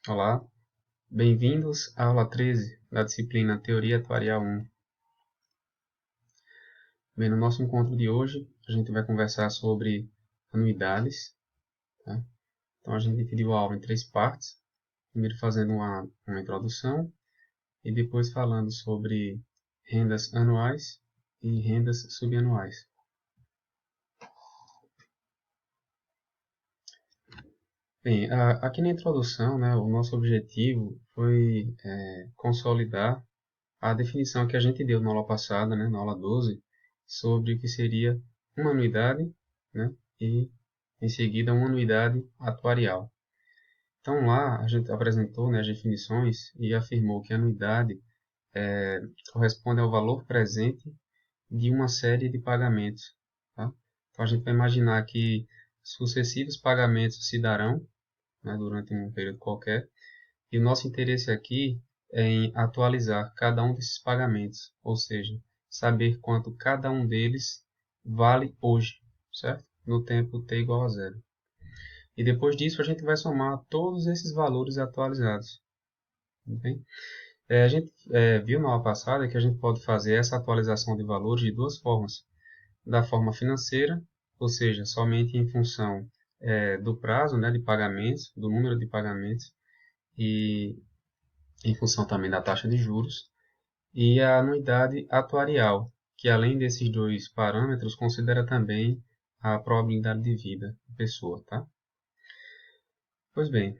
Olá, bem-vindos à aula 13 da disciplina Teoria Atuarial 1. Bem, no nosso encontro de hoje, a gente vai conversar sobre anuidades, tá? Então, a gente dividiu a aula em três partes. Primeiro fazendo uma introdução e depois falando sobre rendas anuais e rendas subanuais. Bem, aqui na introdução, né, o nosso objetivo foi consolidar a definição que a gente deu na aula passada, né, na aula 12, sobre o que seria uma anuidade, né, e, em seguida, uma anuidade atuarial. Então, lá a gente apresentou, né, as definições e afirmou que a anuidade corresponde ao valor presente de uma série de pagamentos. Tá? Então, a gente vai imaginar que sucessivos pagamentos se darão, né, durante um período qualquer, e o nosso interesse aqui é em atualizar cada um desses pagamentos, ou seja, saber quanto cada um deles vale hoje, certo? No tempo t igual a zero. E depois disso a gente vai somar todos esses valores atualizados. Tudo bem? A gente viu na aula passada que a gente pode fazer essa atualização de valores de duas formas. Da forma financeira, ou seja, somente em função do prazo, né, de pagamentos, do número de pagamentos, e em função também da taxa de juros, e a anuidade atuarial, que além desses dois parâmetros, considera também a probabilidade de vida da pessoa, tá? Pois bem,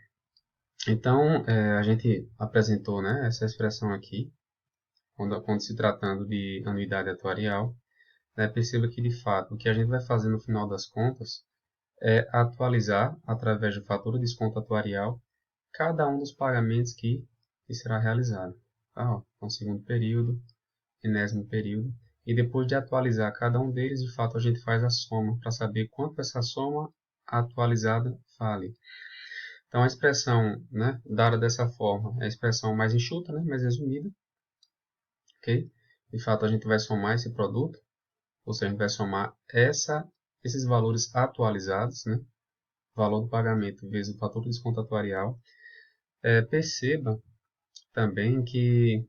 então a gente apresentou, né, essa expressão aqui, quando se tratando de anuidade atuarial, né, perceba que de fato o que a gente vai fazer no final das contas é atualizar, através do fator de desconto atuarial, cada um dos pagamentos que será realizado. Tá? Ó, então, segundo período, enésimo período, e depois de atualizar cada um deles, de fato a gente faz a soma para saber quanto essa soma atualizada vale. Então a expressão, né, dada dessa forma é a expressão mais enxuta, né, mais resumida, ok? De fato a gente vai somar esse produto, ou seja, a gente vai somar esses valores atualizados, né, valor do pagamento vezes o fator de desconto atuarial. Perceba também que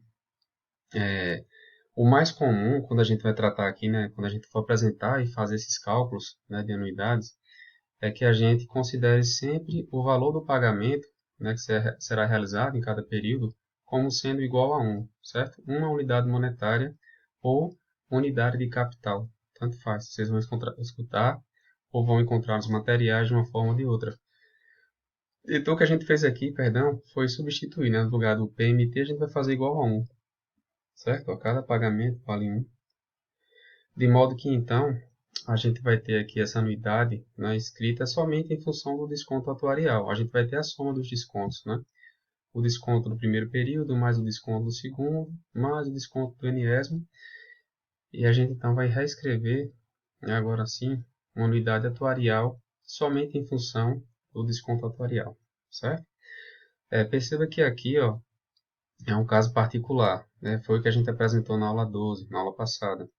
o mais comum, quando a gente vai tratar aqui, né, quando a gente for apresentar e fazer esses cálculos, né, de anuidades, é que a gente considere sempre o valor do pagamento, né, que será realizado em cada período, como sendo igual a 1, certo? Uma unidade monetária ou unidade de capital. Tanto faz, vocês vão escutar ou vão encontrar os materiais de uma forma ou de outra. Então, o que a gente fez aqui, perdão, foi substituir, né, no lugar do PMT, a gente vai fazer igual a 1, certo? A cada pagamento vale 1. De modo que, então, a gente vai ter aqui essa anuidade, né, escrita somente em função do desconto atuarial. A gente vai ter a soma dos descontos, né? O desconto do primeiro período, mais o desconto do segundo, mais o desconto do enésimo. E a gente, então, vai reescrever, né, agora sim, uma anuidade atuarial somente em função do desconto atuarial, certo? Perceba que aqui, ó, é um caso particular, né? Foi o que a gente apresentou na aula 12, na aula passada,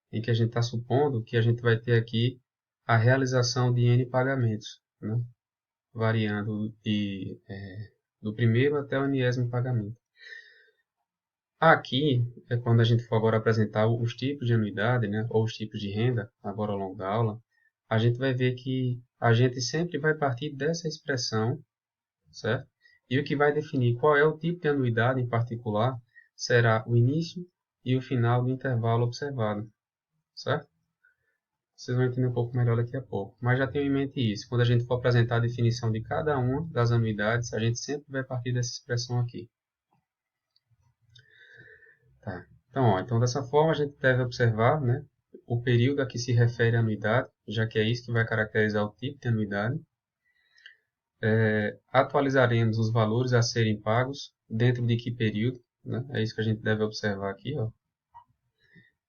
em que a gente está supondo que a gente vai ter aqui a realização de N pagamentos, né? Variando do primeiro até o enésimo pagamento. Aqui é quando a gente for agora apresentar os tipos de anuidade, né? Ou os tipos de renda, agora ao longo da aula, a gente vai ver que a gente sempre vai partir dessa expressão, certo? E o que vai definir qual é o tipo de anuidade em particular será o início e o final do intervalo observado, certo? Vocês vão entender um pouco melhor daqui a pouco. Mas já tenham em mente isso. Quando a gente for apresentar a definição de cada uma das anuidades, a gente sempre vai partir dessa expressão aqui. Tá. Então, então, dessa forma, a gente deve observar, né, o período a que se refere a anuidade, já que é isso que vai caracterizar o tipo de anuidade. Atualizaremos os valores a serem pagos dentro de que período, né? É isso que a gente deve observar aqui, ó.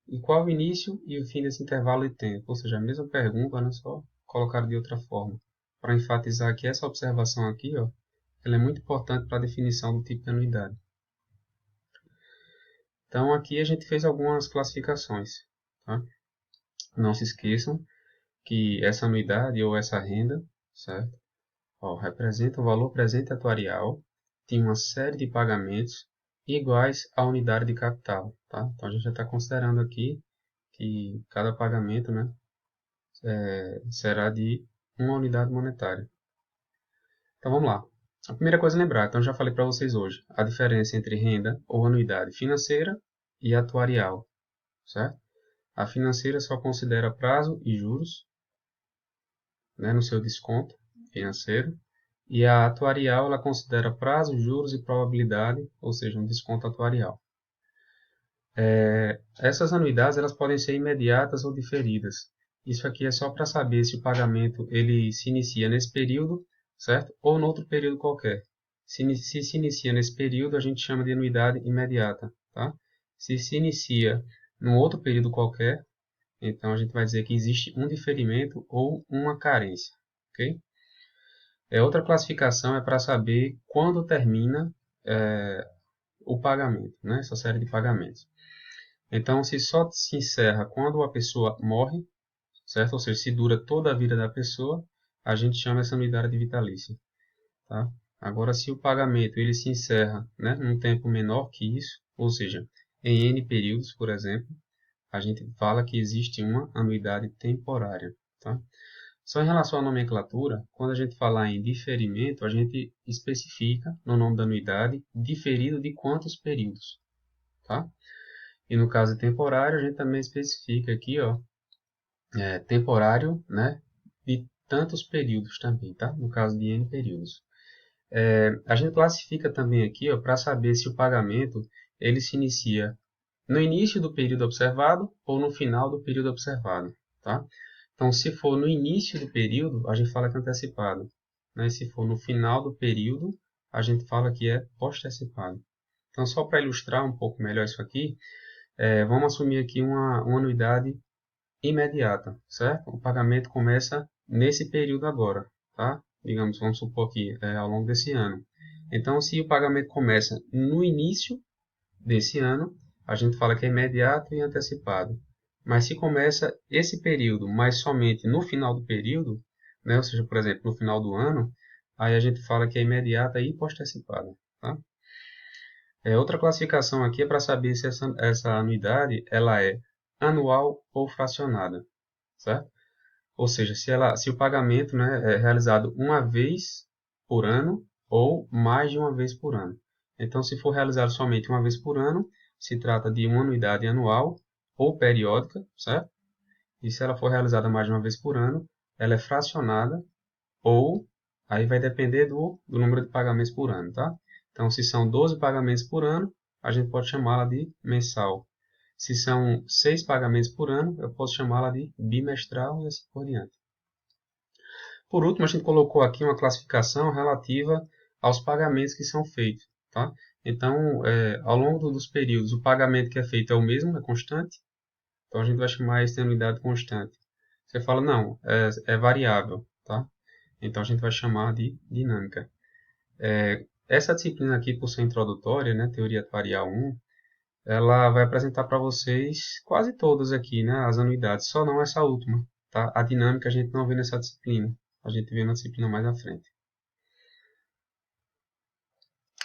E qual o início e o fim desse intervalo de tempo? Ou seja, a mesma pergunta, né, só colocar de outra forma. Para enfatizar que essa observação aqui, ó, ela é muito importante para a definição do tipo de anuidade. Então, aqui a gente fez algumas classificações, tá? Não se esqueçam que essa anuidade ou essa renda, certo? Ó, representa o valor presente atuarial tinha uma série de pagamentos iguais à unidade de capital, tá? Então a gente já está considerando aqui que cada pagamento, né, será de uma unidade monetária. Então vamos lá. A primeira coisa a lembrar, então já falei para vocês hoje, a diferença entre renda ou anuidade financeira e atuarial, certo? A financeira só considera prazo e juros, né, no seu desconto financeiro, e a atuarial ela considera prazo, juros e probabilidade, ou seja, um desconto atuarial. Essas anuidades elas podem ser imediatas ou diferidas. Isso aqui é só para saber se o pagamento ele se inicia nesse período, certo? Ou em outro período qualquer. Se inicia nesse período, a gente chama de anuidade imediata, tá? Se inicia num outro período qualquer, então a gente vai dizer que existe um diferimento ou uma carência, ok? Outra classificação é para saber quando termina o pagamento, né? Essa série de pagamentos. Então, se só se encerra quando a pessoa morre, certo? Ou seja, se dura toda a vida da pessoa, a gente chama essa anuidade vitalícia, tá? Agora, se o pagamento ele se encerra, né, num tempo menor que isso, ou seja, em N períodos, por exemplo, a gente fala que existe uma anuidade temporária, tá? Só em relação à nomenclatura, quando a gente falar em diferimento, a gente especifica no nome da anuidade diferido de quantos períodos, tá? E no caso temporário, a gente também especifica aqui, ó, temporário, né, de tantos períodos também, tá? No caso de N períodos. A gente classifica também aqui, ó, para saber se o pagamento ele se inicia no início do período observado ou no final do período observado, tá? Então, se for no início do período, a gente fala que é antecipado, né? E se for no final do período, a gente fala que é pós-antecipado. Então, só para ilustrar um pouco melhor isso aqui, vamos assumir aqui uma anuidade imediata, certo? O pagamento começa nesse período agora, tá? Digamos, vamos supor aqui, ao longo desse ano. Então, se o pagamento começa no início desse ano, a gente fala que é imediato e antecipado. Mas se começa esse período, mas somente no final do período, né? Ou seja, por exemplo, no final do ano, aí a gente fala que é imediata e pós-antecipada, tá? Outra classificação aqui é para saber se essa anuidade ela é anual ou fracionada, certo? Ou seja, se o pagamento, né, é realizado uma vez por ano ou mais de uma vez por ano. Então, se for realizado somente uma vez por ano, se trata de uma anuidade anual ou periódica, certo? E se ela for realizada mais de uma vez por ano, ela é fracionada ou, aí vai depender do número de pagamentos por ano, tá? Então, se são 12 pagamentos por ano, a gente pode chamá-la de mensal. Se são 6 pagamentos por ano, eu posso chamá-la de bimestral e assim por diante. Por último, a gente colocou aqui uma classificação relativa aos pagamentos que são feitos, tá? Então, ao longo dos períodos, o pagamento que é feito é o mesmo, é constante. Então, a gente vai chamar isso de anuidade constante. Você fala, não, é variável, tá? Então, a gente vai chamar de dinâmica. Essa disciplina aqui, por ser introdutória, né, Teoria Atuarial 1, ela vai apresentar para vocês quase todas aqui, né, as anuidades, só não essa última, tá? A dinâmica a gente não vê nessa disciplina, a gente vê na disciplina mais à frente.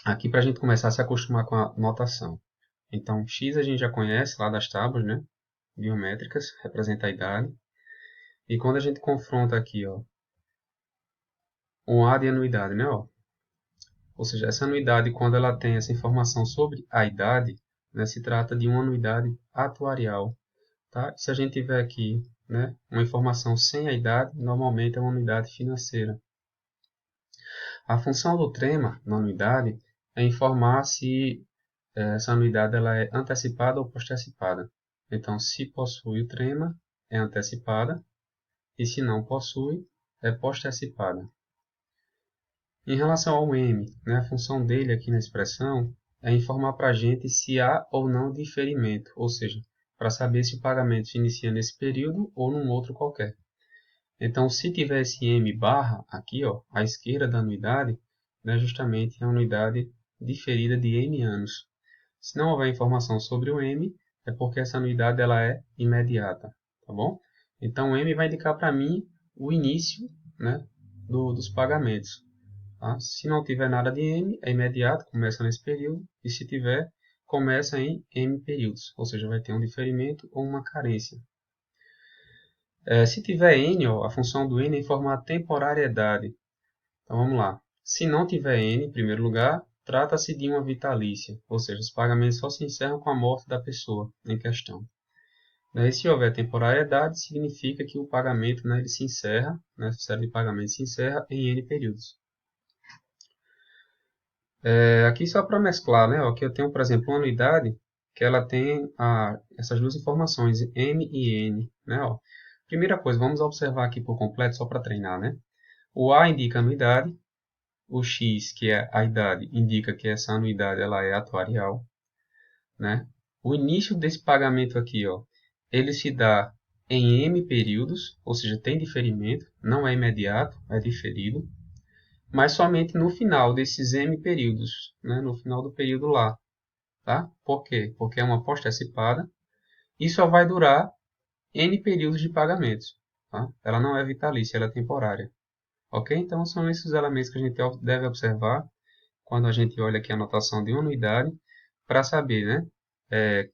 Aqui para a gente começar a se acostumar com a notação. Então, x a gente já conhece lá das tábuas, né, biométricas, representa a idade. E quando a gente confronta aqui, ó, um A de anuidade, né, ó, ou seja, essa anuidade, quando ela tem essa informação sobre a idade, né, se trata de uma anuidade atuarial. Tá? Se a gente tiver aqui, né, uma informação sem a idade, normalmente é uma anuidade financeira. A função do trema na anuidade é informar se essa anuidade ela é antecipada ou pós-antecipada. Então, se possui o trema, é antecipada, e se não possui, é pós-antecipada. Em relação ao M, né, a função dele aqui na expressão é informar para a gente se há ou não diferimento, ou seja, para saber se o pagamento se inicia nesse período ou num outro qualquer. Então, se tiver esse M barra aqui, ó, à esquerda da anuidade, né, justamente é a anuidade diferida de M anos. Se não houver informação sobre o M, é porque essa anuidade ela é imediata, tá bom? Então, o M vai indicar para mim o início, né, dos pagamentos. Tá? Se não tiver nada de M, é imediato, começa nesse período, e se tiver, começa em M períodos, ou seja, vai ter um diferimento ou uma carência. Se tiver N, ó, a função do N é informar a temporariedade. Então vamos lá. Se não tiver N, em primeiro lugar, trata-se de uma vitalícia, ou seja, os pagamentos só se encerram com a morte da pessoa em questão. E se houver temporariedade, significa que o pagamento, né, ele se encerra, né, a série de pagamentos se encerra em N períodos. Aqui só para mesclar, né, aqui eu tenho, por exemplo, uma anuidade que ela tem essas duas informações, M e N. Né, ó. Primeira coisa, vamos observar aqui por completo, só para treinar. Né? O A indica anuidade, o X, que é a idade, indica que essa anuidade ela é atuarial. Né? O início desse pagamento aqui, ó, ele se dá em M períodos, ou seja, tem diferimento, não é imediato, é diferido, mas somente no final desses M períodos, né? No final do período lá. Tá? Por quê? Porque é uma aposta antecipada e só vai durar N períodos de pagamentos. Tá? Ela não é vitalícia, ela é temporária. Ok? Então são esses elementos que a gente deve observar quando a gente olha aqui a anotação de uma anuidade para saber, né?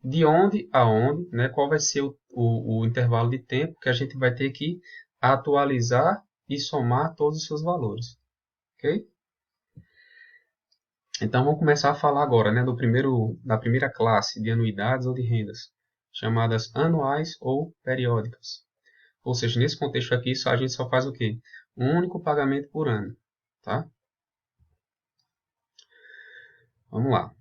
De onde a onde, né? Qual vai ser o intervalo de tempo que a gente vai ter que atualizar e somar todos os seus valores. Ok? Então vamos começar a falar agora, né, da primeira classe de anuidades ou de rendas, chamadas anuais ou periódicas. Ou seja, nesse contexto aqui, a gente só faz o quê? Um único pagamento por ano. Tá? Vamos lá.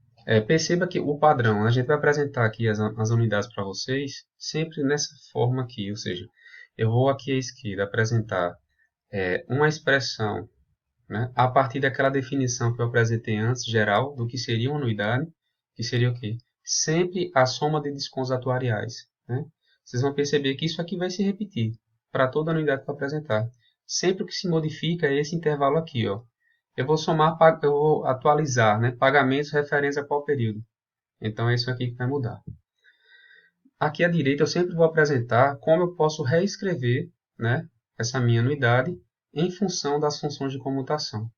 Perceba que o padrão, a gente vai apresentar aqui as unidades para vocês, sempre nessa forma aqui, ou seja, eu vou aqui à esquerda apresentar uma expressão, né, a partir daquela definição que eu apresentei antes, geral, do que seria uma anuidade, que seria o quê? Sempre a soma de descontos atuariais. Né? Vocês vão perceber que isso aqui vai se repetir para toda anuidade que eu apresentar. Sempre o que se modifica é esse intervalo aqui. Ó. Eu vou somar, eu vou atualizar, né, pagamentos referentes a qual período. Então é isso aqui que vai mudar. Aqui à direita eu sempre vou apresentar como eu posso reescrever, né, essa minha anuidade em função das funções de comutação.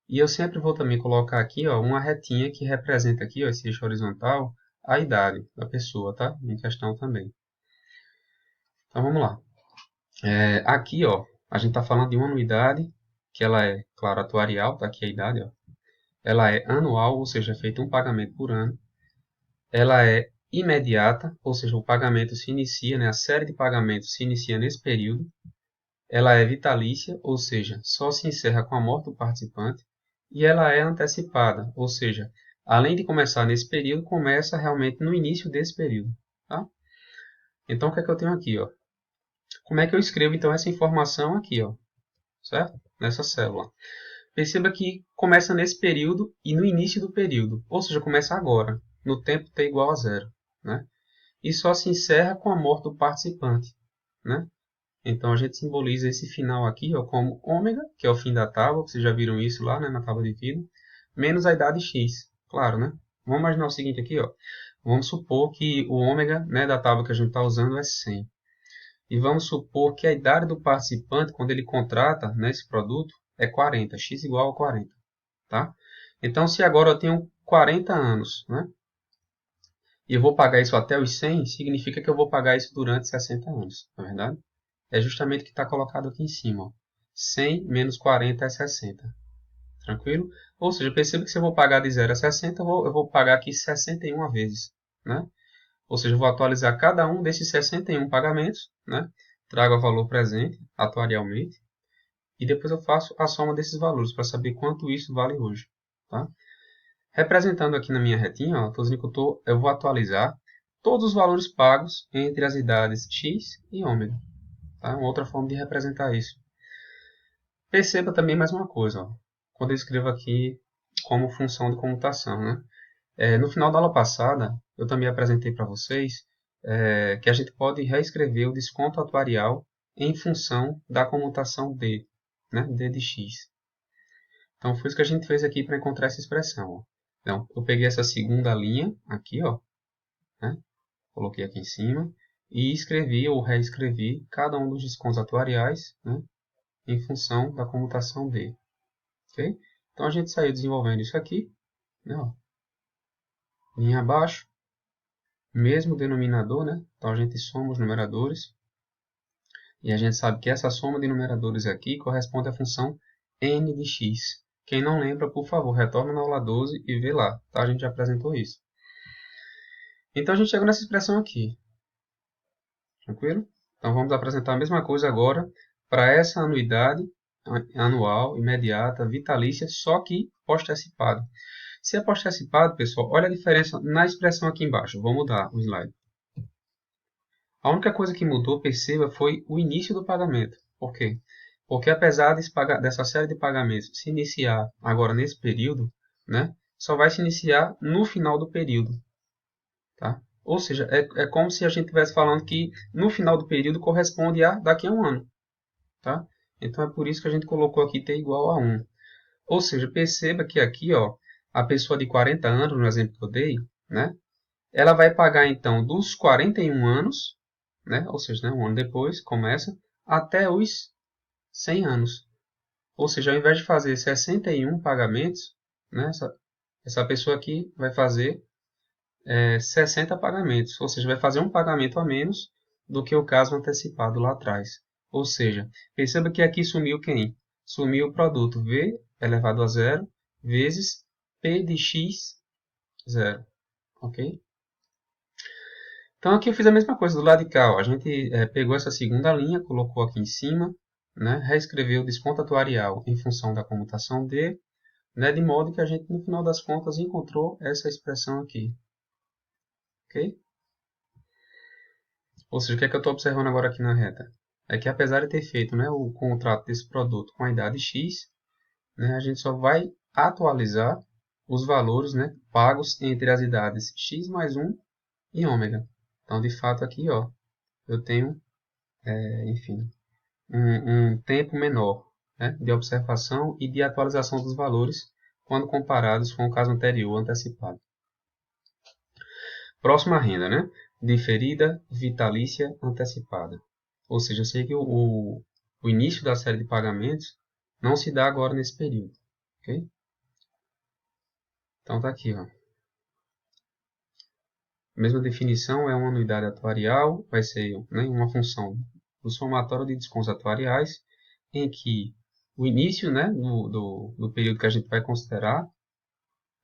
E eu sempre vou também colocar aqui, ó, uma retinha que representa aqui, ó, esse eixo horizontal, a idade da pessoa, tá? Em questão também. Então vamos lá. Aqui, ó, a gente está falando de uma anuidade que ela é, claro, atuarial, tá aqui a idade, ó. Ela é anual, ou seja, é feito um pagamento por ano. Ela é imediata, ou seja, o pagamento se inicia, né, a série de pagamentos se inicia nesse período. Ela é vitalícia, ou seja, só se encerra com a morte do participante. E ela é antecipada, ou seja, além de começar nesse período, começa realmente no início desse período. Tá? Então, o que é que eu tenho aqui? Ó? Como é que eu escrevo então essa informação aqui, ó? Certo? Nessa célula. Perceba que começa nesse período e no início do período, ou seja, começa agora, no tempo t igual a zero. Né? E só se encerra com a morte do participante. Né? Então a gente simboliza esse final aqui, ó, como ômega, que é o fim da tábua, vocês já viram isso lá, né, na tábua de vida, menos a idade x, claro, né? Vamos imaginar o seguinte aqui, ó. Vamos supor que o ômega, né, da tábua que a gente está usando é 100. E vamos supor que a idade do participante, quando ele contrata, né, esse produto, é 40, x igual a 40. Tá? Então, se agora eu tenho 40 anos, né, e eu vou pagar isso até os 100, significa que eu vou pagar isso durante 60 anos, não é verdade? É justamente o que está colocado aqui em cima. Ó. 100 menos 40 é 60. Tranquilo? Ou seja, perceba que se eu vou pagar de 0 a 60, eu vou pagar aqui 61 vezes. Né? Ou seja, eu vou atualizar cada um desses 61 pagamentos, né? Trago o valor presente, atuarialmente, e depois eu faço a soma desses valores para saber quanto isso vale hoje. Tá? Representando aqui na minha retinha, ó, eu vou atualizar todos os valores pagos entre as idades x e ômega. Tá? Uma outra forma de representar isso. Perceba também mais uma coisa, ó, quando eu escrevo aqui como função de comutação. Né? No final da aula passada, eu também apresentei para vocês que a gente pode reescrever o desconto atuarial em função da comutação D, né? D de x. Então, foi isso que a gente fez aqui para encontrar essa expressão. Ó. Então, eu peguei essa segunda linha aqui, ó, né? Coloquei aqui em cima, e escrevi ou reescrevi cada um dos descontos atuariais, né? Em função da comutação D. ok? Então a gente saiu desenvolvendo isso aqui, né? Ó. Linha abaixo, mesmo denominador, né? Então a gente soma os numeradores. E a gente sabe que essa soma de numeradores aqui corresponde à função n de x. Quem não lembra, por favor, retorna na aula 12 e vê lá, tá? A gente já apresentou isso. Então a gente chegou nessa expressão aqui. Tranquilo? Então vamos apresentar a mesma coisa agora para essa anuidade anual, imediata, vitalícia, só que pós-antecipado. Se é pós-antecipado, pessoal, olha a diferença na expressão aqui embaixo. Vou mudar o slide. A única coisa que mudou, perceba, foi o início do pagamento. Por quê? Porque apesar dessa série de pagamentos se iniciar agora nesse período, né, só vai se iniciar no final do período. Tá? Ou seja, é como se a gente estivesse falando que no final do período corresponde a daqui a um ano. Tá? Então é por isso que a gente colocou aqui t igual a 1. Ou seja, perceba que aqui, ó, a pessoa de 40 anos, no exemplo que eu dei, né, ela vai pagar então dos 41 anos, né, ou seja, né, um ano depois, começa, até os 100 anos. Ou seja, ao invés de fazer 61 pagamentos, né, essa pessoa aqui vai fazer 60 pagamentos. Ou seja, vai fazer um pagamento a menos do que o caso antecipado lá atrás. Ou seja, perceba que aqui sumiu quem? Sumiu o produto V elevado a zero vezes P de X zero. Ok? Então aqui eu fiz a mesma coisa do lado de cá. Ó. A gente pegou essa segunda linha, colocou aqui em cima, né, reescreveu o desconto atuarial em função da comutação D, né, de modo que a gente, no final das contas, encontrou essa expressão aqui. Ok? Ou seja, o que é que eu estou observando agora aqui na reta? É que apesar de ter feito, né, o contrato desse produto com a idade X, né, a gente só vai atualizar os valores, né, pagos entre as idades X mais 1 e ômega. Então, de fato, aqui ó, eu tenho, enfim, um tempo menor, né, de observação e de atualização dos valores quando comparados com o caso anterior antecipado. Próxima renda, né? Diferida, vitalícia, antecipada. Ou seja, eu sei que o início da série de pagamentos não se dá agora nesse período. Ok? Então tá aqui, ó. A mesma definição é uma anuidade atuarial, vai ser, né, uma função do somatório de descontos atuariais, em que o início, né, do período que a gente vai considerar,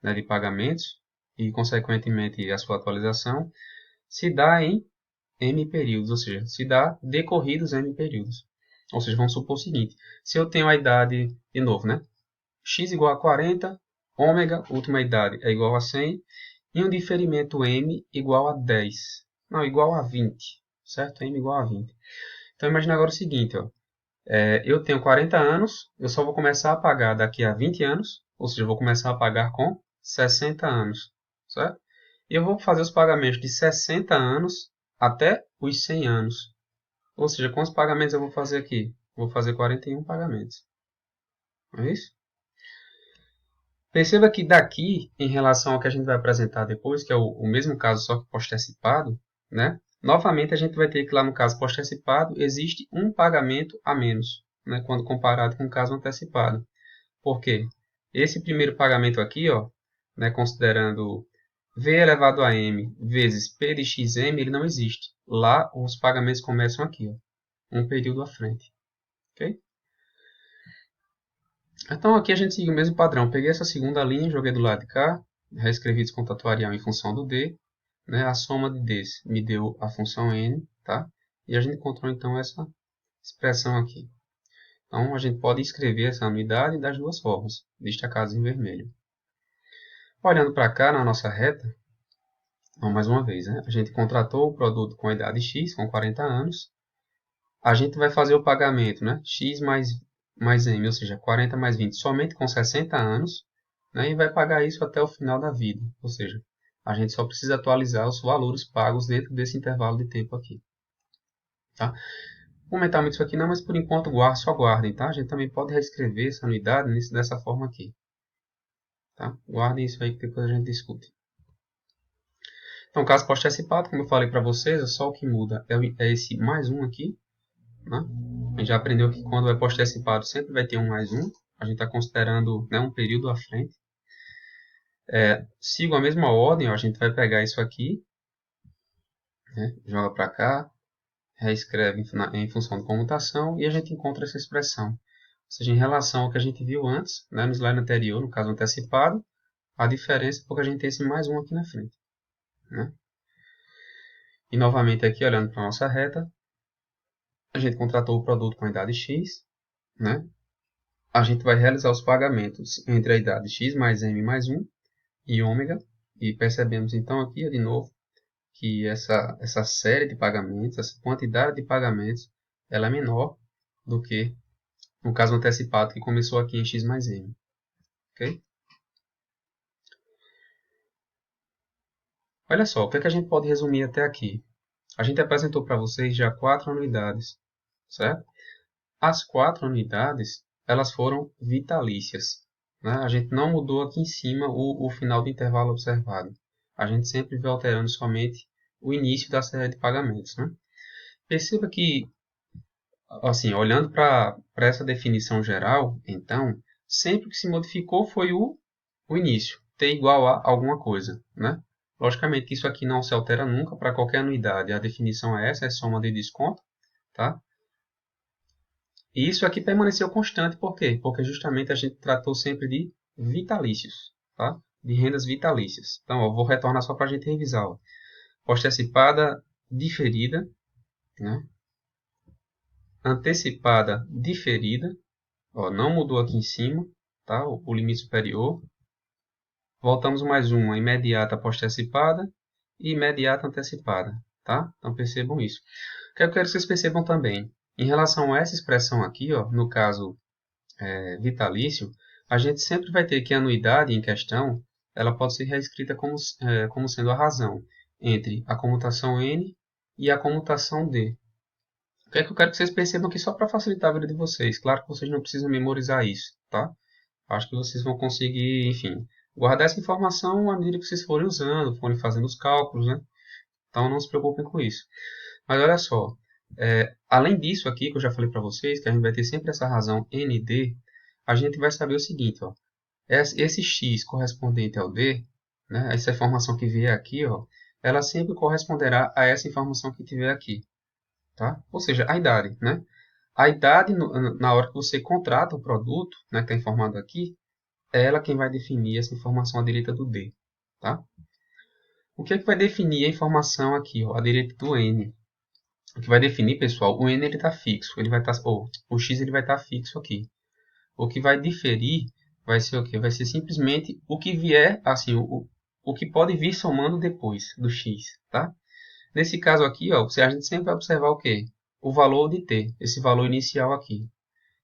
né, de pagamentos e, consequentemente, a sua atualização, se dá em m períodos, ou seja, se dá decorridos m períodos. Ou seja, vamos supor o seguinte, se eu tenho a idade, de novo, né, x igual a 40, ômega, última idade, é igual a 100, e um diferimento m igual a 10. Não, igual a 20, certo? M igual a 20. Então, imagina agora o seguinte, ó, eu tenho 40 anos, eu só vou começar a pagar daqui a 20 anos, ou seja, eu vou começar a pagar com 60 anos, certo? E eu vou fazer os pagamentos de 60 anos até os 100 anos. Ou seja, quantos pagamentos eu vou fazer aqui? Vou fazer 41 pagamentos. Não é isso? Perceba que daqui, em relação ao que a gente vai apresentar depois, que é o mesmo caso, só que pós-antecipado, né? Novamente a gente vai ter que lá no caso pós-antecipado existe um pagamento a menos, né? Quando comparado com o caso antecipado. Por quê? Esse primeiro pagamento aqui, ó, né, considerando V elevado a m vezes P de xm, ele não existe. Lá os pagamentos começam aqui, ó, um período à frente. Ok? Então aqui a gente segue o mesmo padrão. Peguei essa segunda linha, joguei do lado de cá, reescrevi desconto atuarial em função do D, né? A soma de Ds me deu a função N, tá? E a gente encontrou então essa expressão aqui. Então a gente pode escrever essa unidade das duas formas, destacadas em vermelho. Olhando para cá na nossa reta, então, mais uma vez, né? A gente contratou o produto com a idade X, com 40 anos. A gente vai fazer o pagamento, né? X mais M, ou seja, 40 mais 20, somente com 60 anos, né? E vai pagar isso até o final da vida. Ou seja, a gente só precisa atualizar os valores pagos dentro desse intervalo de tempo aqui. Tá? Vou comentar muito isso aqui não, mas por enquanto só guardem. Tá? A gente também pode reescrever essa unidade dessa forma aqui. Tá? Guardem isso aí que depois a gente discute. Então, caso pós-antecipado, como eu falei para vocês, só o que muda é esse mais um aqui. Né? A gente já aprendeu que quando é pós-antecipado sempre vai ter um mais um. a gente está considerando, né, um período à frente. Sigo a mesma ordem, ó, a gente vai pegar isso aqui, né, joga para cá, reescreve em função de comutação e a gente encontra essa expressão. Ou seja, em relação ao que a gente viu antes, né, no slide anterior, no caso antecipado, a diferença é porque a gente tem esse mais um aqui na frente, né? E novamente aqui, olhando para a nossa reta, a gente contratou o produto com a idade X, né? A gente vai realizar os pagamentos entre a idade X mais M mais 1 e ômega, e percebemos então aqui, de novo, que essa série de pagamentos, essa quantidade de pagamentos, ela é menor do que no caso antecipado que começou aqui em X mais M. Ok? Olha só, o que é que a gente pode resumir até aqui? A gente apresentou para vocês já 4 anuidades, certo? As 4 anuidades, elas foram vitalícias, né? A gente não mudou aqui em cima o final do intervalo observado. A gente sempre vai alterando somente o início da série de pagamentos, né? Perceba que, assim, olhando para essa definição geral, então, sempre que se modificou foi o início, t igual a alguma coisa, né? Logicamente que isso aqui não se altera nunca para qualquer anuidade. A definição é essa, é soma de desconto, tá? E isso aqui permaneceu constante, por quê? Porque justamente a gente tratou sempre de vitalícios, tá? De rendas vitalícias. Então, ó, vou retornar só para a gente revisar. Ó. Postecipada diferida, né? Antecipada diferida, ó, não mudou aqui em cima, tá? O limite superior. Voltamos mais uma, imediata postecipada e imediata antecipada, tá? Então percebam isso. O que eu quero que vocês percebam também, em relação a essa expressão aqui, ó, no caso vitalício, a gente sempre vai ter que a anuidade em questão, ela pode ser reescrita como sendo a razão entre a comutação N e a comutação D. O que é que eu quero que vocês percebam aqui só para facilitar a vida de vocês? Claro que vocês não precisam memorizar isso, tá? Acho que vocês vão conseguir, enfim, guardar essa informação à medida que vocês forem usando, forem fazendo os cálculos, né? Então não se preocupem com isso. Mas olha só, além disso aqui que eu já falei para vocês, que a gente vai ter sempre essa razão ND, a gente vai saber o seguinte, ó, esse x correspondente ao d, né, essa informação que vier aqui, ó, ela sempre corresponderá a essa informação que tiver aqui, tá? Ou seja, a idade, né? A idade, na hora que você contrata o produto, né, que está informado aqui, é ela quem vai definir essa informação à direita do D. Tá? O que é que vai definir a informação aqui, ó, à direita do N? O que vai definir, pessoal, o N está fixo, ele vai estar, o X ele vai estar fixo aqui. O que vai diferir vai ser o quê? Vai ser simplesmente o que vier, assim, o que pode vir somando depois do X. Tá? Nesse caso aqui, ó, a gente sempre vai observar o quê? O valor de t, esse valor inicial aqui.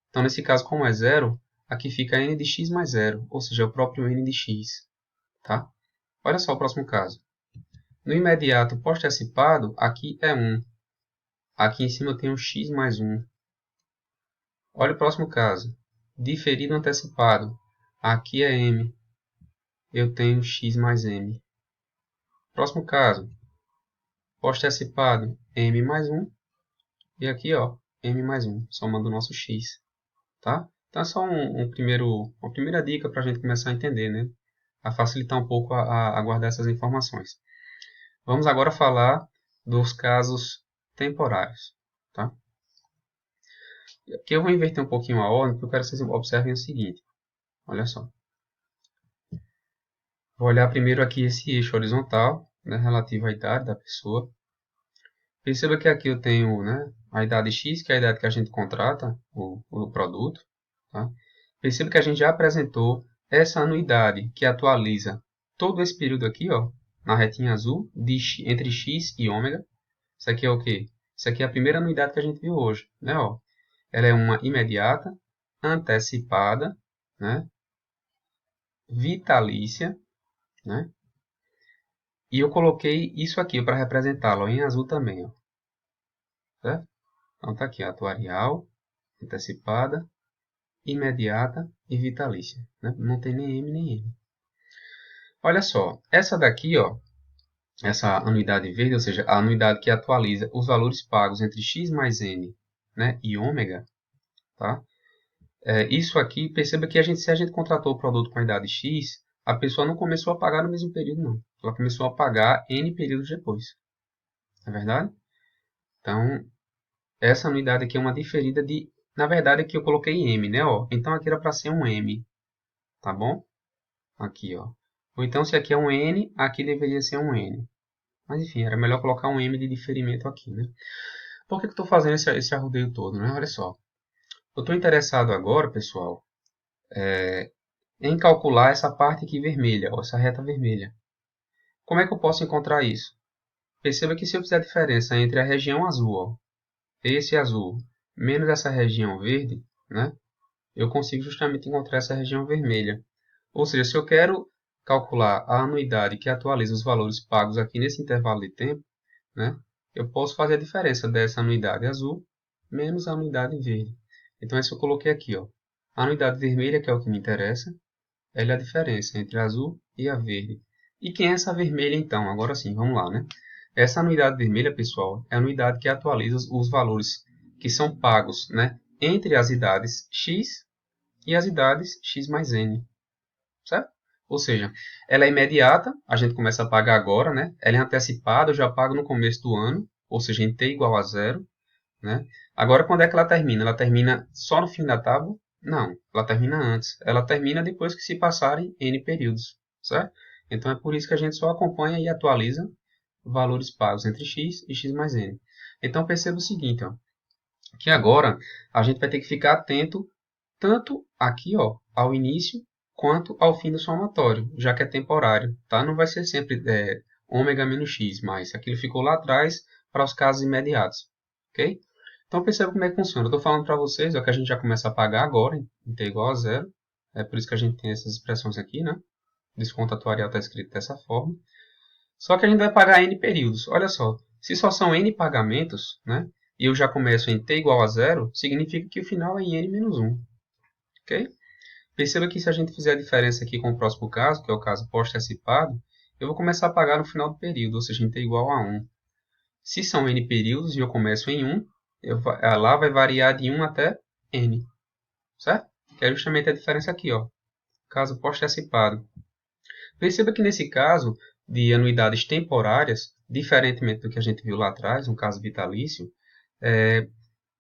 Então, nesse caso, como é zero, aqui fica n de x mais zero, ou seja, o próprio n de x. Tá? Olha só o próximo caso. No imediato postecipado, aqui é 1. Aqui em cima eu tenho x mais 1. Olha o próximo caso. Diferido antecipado. Aqui é m. Eu tenho x mais m. Próximo caso. Postecipado, m mais 1. E aqui, ó, m mais 1, somando o nosso x. Tá? Então é só uma primeira dica para a gente começar a entender, né? A facilitar um pouco a guardar essas informações. Vamos agora falar dos casos temporários. Tá? Aqui eu vou inverter um pouquinho a ordem, porque eu quero que vocês observem o seguinte. Olha só. Vou olhar primeiro aqui esse eixo horizontal, né, relativo à idade da pessoa. Perceba que aqui eu tenho, né, a idade X, que é a idade que a gente contrata o produto. Tá? Perceba que a gente já apresentou essa anuidade, que atualiza todo esse período aqui, ó, na retinha azul, entre X e ômega. Isso aqui é o quê? Isso aqui é a primeira anuidade que a gente viu hoje. Né, ó? Ela é uma imediata, antecipada, né, vitalícia, né? E eu coloquei isso aqui para representá-lo em azul também, ó. Certo? Então tá aqui, atuarial, antecipada, imediata e vitalícia. Né? Não tem nem M nem N. Olha só, essa daqui, ó, essa anuidade verde, ou seja, a anuidade que atualiza os valores pagos entre x mais n, né, e ômega, tá? Isso aqui, perceba que se a gente contratou o produto com a idade X, a pessoa não começou a pagar no mesmo período, não. Ela começou a pagar N períodos depois. Não é verdade? Então, essa anuidade aqui é uma diferida de... Na verdade, aqui eu coloquei M, né? Ó, então, aqui era para ser um M. Tá bom? Aqui, ó. Ou então, se aqui é um N, aqui deveria ser um N. Mas, enfim, era melhor colocar um M de diferimento aqui, né? Por que eu estou fazendo esse arrodeio todo, né? Olha só. Eu estou interessado agora, pessoal, em calcular essa parte aqui vermelha, ó, essa reta vermelha. Como é que eu posso encontrar isso? Perceba que se eu fizer a diferença entre a região azul, ó, esse azul, menos essa região verde, né? Eu consigo justamente encontrar essa região vermelha. Ou seja, se eu quero calcular a anuidade que atualiza os valores pagos aqui nesse intervalo de tempo, né? Eu posso fazer a diferença dessa anuidade azul menos a anuidade verde. Então, isso eu coloquei aqui, ó. A anuidade vermelha, que é o que me interessa, ela é a diferença entre a azul e a verde. E quem é essa vermelha, então? Agora sim, vamos lá, né? Essa anuidade vermelha, pessoal, é a anuidade que atualiza os valores que são pagos, né, entre as idades X e as idades X mais N, certo? Ou seja, ela é imediata, a gente começa a pagar agora, né? Ela é antecipada, eu já pago no começo do ano, ou seja, em T igual a zero, né? Agora, quando é que ela termina? Ela termina só no fim da tábua? Não, ela termina antes. Ela termina depois que se passarem N períodos, certo? Então, é por isso que a gente só acompanha e atualiza valores pagos entre x e x mais n. Então, perceba o seguinte, ó, que agora a gente vai ter que ficar atento tanto aqui, ó, ao início quanto ao fim do somatório, já que é temporário, tá? Não vai ser sempre ômega menos x, mas aquilo ficou lá atrás para os casos imediatos, ok? Então, perceba como é que funciona. Eu estou falando para vocês ó, que a gente já começa a pagar agora, em t igual a zero. É por isso que a gente tem essas expressões aqui, né? Desconto atuarial está escrito dessa forma. Só que a gente vai pagar n períodos. Olha só, se só são n pagamentos, né? E eu já começo em t igual a zero, significa que o final é em n menos 1. Ok? Perceba que se a gente fizer a diferença aqui com o próximo caso, que é o caso pós-antecipado, eu vou começar a pagar no final do período, ou seja, em t igual a 1. Se são n períodos e eu começo em 1, lá vai variar de 1 até n, certo? Que é justamente a diferença aqui, ó, caso pós-antecipado. Perceba que nesse caso de anuidades temporárias, diferentemente do que a gente viu lá atrás, um caso vitalício,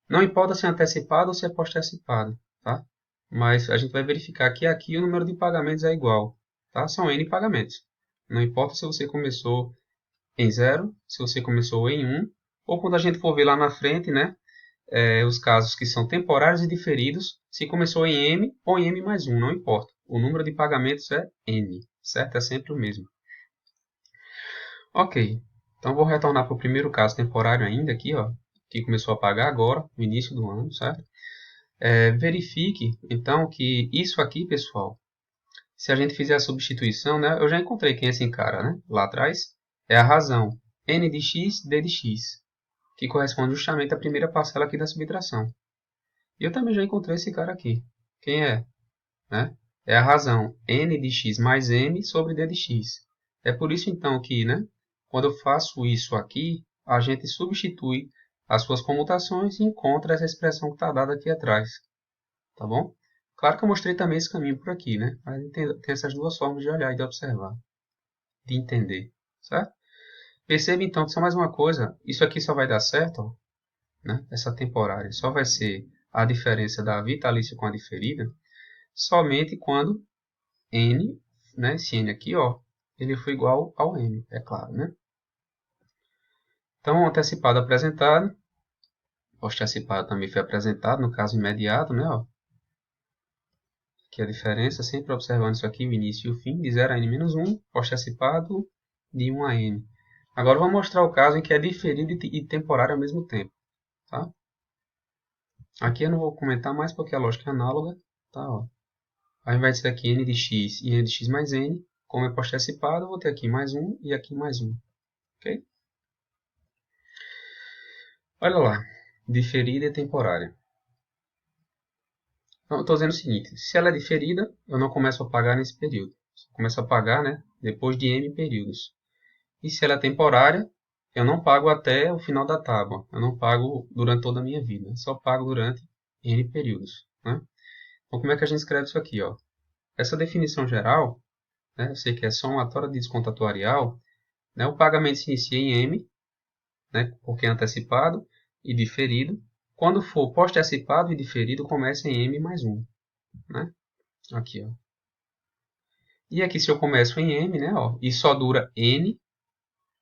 não importa se é antecipado ou se é pós-antecipado, tá? Mas a gente vai verificar que aqui o número de pagamentos é igual, tá? São n pagamentos. Não importa se você começou em 0, se você começou em 1, ou quando a gente for ver lá na frente, né? Os casos que são temporários e diferidos, se começou em M ou em M mais 1, não importa. O número de pagamentos é N, certo? É sempre o mesmo. Ok, então vou retornar para o primeiro caso temporário ainda aqui, ó, que começou a pagar agora, no início do ano, certo? Verifique, então, que isso aqui, pessoal, se a gente fizer a substituição, né, eu já encontrei quem é esse cara, né, lá atrás, é a razão N de x, D de x, que corresponde justamente à primeira parcela aqui da subtração. E eu também já encontrei esse cara aqui. Quem é? Né? É a razão n de x mais m sobre d de x. É por isso, então, que quando eu faço isso aqui, a gente substitui as suas comutações e encontra essa expressão que está dada aqui atrás. Tá bom? Claro que eu mostrei também esse caminho por aqui, né? Mas tem essas duas formas de olhar e de observar, de entender, certo? Perceba, então, que só mais uma coisa. Isso aqui só vai dar certo, ó, né? Essa temporária só vai ser a diferença da vitalícia com a diferida somente quando n, né, esse n aqui, ó, ele foi igual ao m, é claro, né? Então, antecipado apresentado, pós-antecipado também foi apresentado, no caso imediato, né, ó, que é a diferença, sempre observando isso aqui, o início e o fim, de 0 a n menos 1, pós-antecipado de 1 a n. Agora, vou mostrar o caso em que é diferido e temporário ao mesmo tempo, tá? Aqui eu não vou comentar mais porque a lógica é análoga, tá, ó. Ao invés de ser aqui n de x e n de x mais n, como é pós-antecipado, eu vou ter aqui mais 1 e aqui mais 1. Ok? Olha lá, diferida e temporária. Então, eu estou dizendo o seguinte, se ela é diferida, eu não começo a pagar nesse período. Eu começo a pagar, né, depois de m períodos. E se ela é temporária, eu não pago até o final da tábua. Eu não pago durante toda a minha vida. Eu só pago durante n períodos, né? Então, como é que a gente escreve isso aqui, ó? Essa definição geral, né, eu sei que é somatória de desconto atuarial, né, o pagamento se inicia em M, né, porque é antecipado e diferido. Quando for pós-antecipado e diferido, começa em M mais 1. Né? Aqui, ó. E aqui, se eu começo em M, né, ó, e só dura N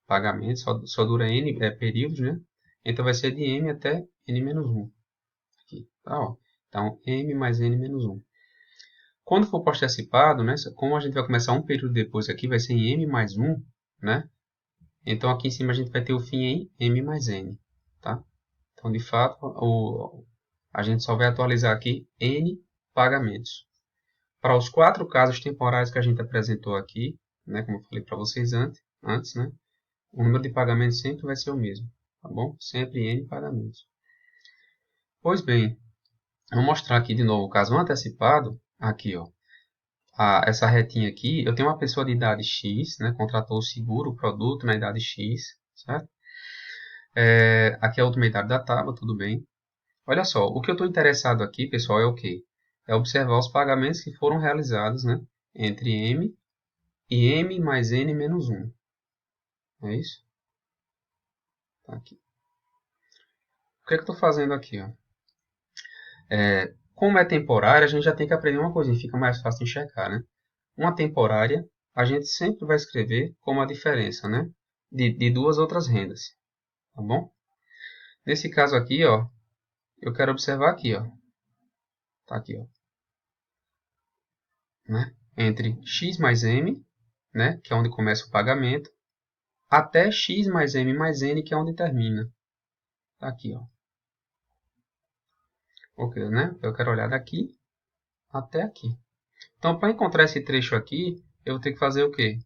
pagamentos, só dura N períodos, né? Então, vai ser de M até N-1. Aqui, tá, ó. Então, M mais N-1. Quando for pós-antecipado, né, como a gente vai começar um período depois aqui, vai ser em M mais 1, né? Então, aqui em cima a gente vai ter o fim em M mais N, tá? Então, de fato, a gente só vai atualizar aqui N pagamentos. Para os 4 casos temporais que a gente apresentou aqui, né, como eu falei para vocês antes, né, o número de pagamentos sempre vai ser o mesmo, tá bom? Sempre N pagamentos. Pois bem, vou mostrar aqui de novo o caso antecipado, aqui, ó. Essa retinha aqui, eu tenho uma pessoa de idade X, né, contratou o seguro, o produto na idade X, certo? Aqui é a última idade da tábua, tudo bem. Olha só, o que eu estou interessado aqui, pessoal, é o quê? É observar os pagamentos que foram realizados, né, entre M e M mais N menos 1. É isso? Tá aqui. O que é que eu estou fazendo aqui? Ó? Como é temporária, a gente já tem que aprender uma coisa, fica mais fácil de enxergar, né? Uma temporária, a gente sempre vai escrever como a diferença, né? De duas outras rendas, tá bom? Nesse caso aqui, ó, eu quero observar aqui, ó. Tá aqui, ó. Né? Entre x mais m, né? Que é onde começa o pagamento, até x mais m mais n, que é onde termina. Tá aqui, ó. Ok, né? Eu quero olhar daqui até aqui. Então, para encontrar esse trecho aqui, eu vou ter que fazer o quê?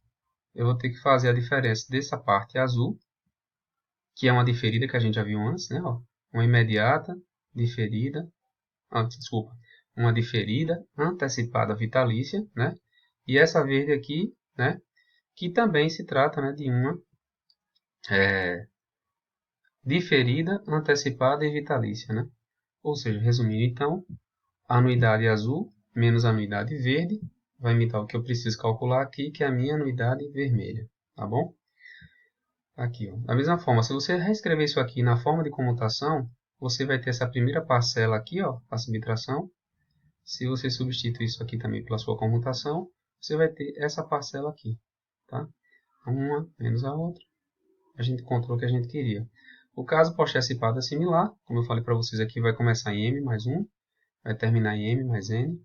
Eu vou ter que fazer a diferença dessa parte azul, que é uma diferida que a gente já viu antes, né? Ó, uma imediata, diferida, desculpa, uma diferida, antecipada vitalícia, né? E essa verde aqui, né? Que também se trata, né, de uma diferida, antecipada e vitalícia, né? Ou seja, resumindo então, a anuidade azul menos a anuidade verde vai me dar o que eu preciso calcular aqui, que é a minha anuidade vermelha, tá bom? Aqui, ó. Da mesma forma, se você reescrever isso aqui na forma de comutação, você vai ter essa primeira parcela aqui, ó, a subtração. Se você substituir isso aqui também pela sua comutação, você vai ter essa parcela aqui, tá? Uma menos a outra. A gente encontrou o que a gente queria. O caso pós-antecipado é similar. Como eu falei para vocês aqui, vai começar em M mais 1, vai terminar em M mais N,